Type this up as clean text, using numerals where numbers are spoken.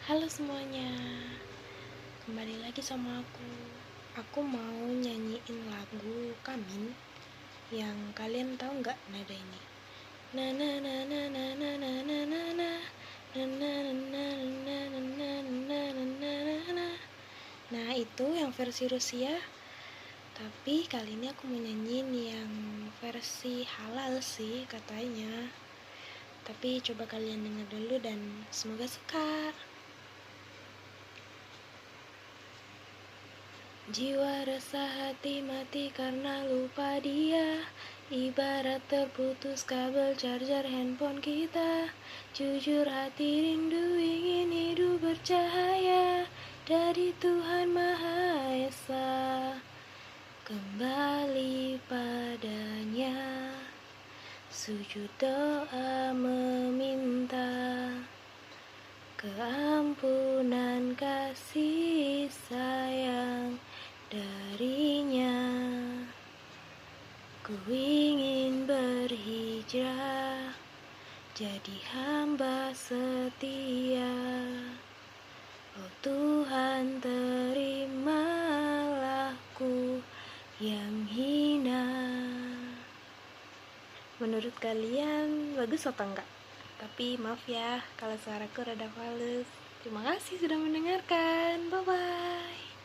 Halo semuanya, kembali lagi sama aku. Aku mau nyanyiin lagu Kamin yang kalian tahu nggak nada ini? Na na na na na na na na na na na na na na na na na na. Nah itu yang versi Rusia. Tapi kali ini aku mau nyanyiin yang versi halal sih katanya. Tapi coba kalian dengar dulu dan semoga suka. Jiwa resah, hati mati karena lupa dia. Ibarat terputus kabel charger handphone kita. Jujur hati rindu ingin hidup bercahaya dari Tuhan Maha Esa. Kembali padanya, sujud doa meminta keampunan kasih sayang darinya. Ku ingin berhijrah jadi hamba setia. Oh Tuhan, terimalah ku yang hina. Menurut kalian bagus atau enggak? Tapi maaf ya kalau suaraku rada fals. Terima kasih sudah mendengarkan. Bye bye.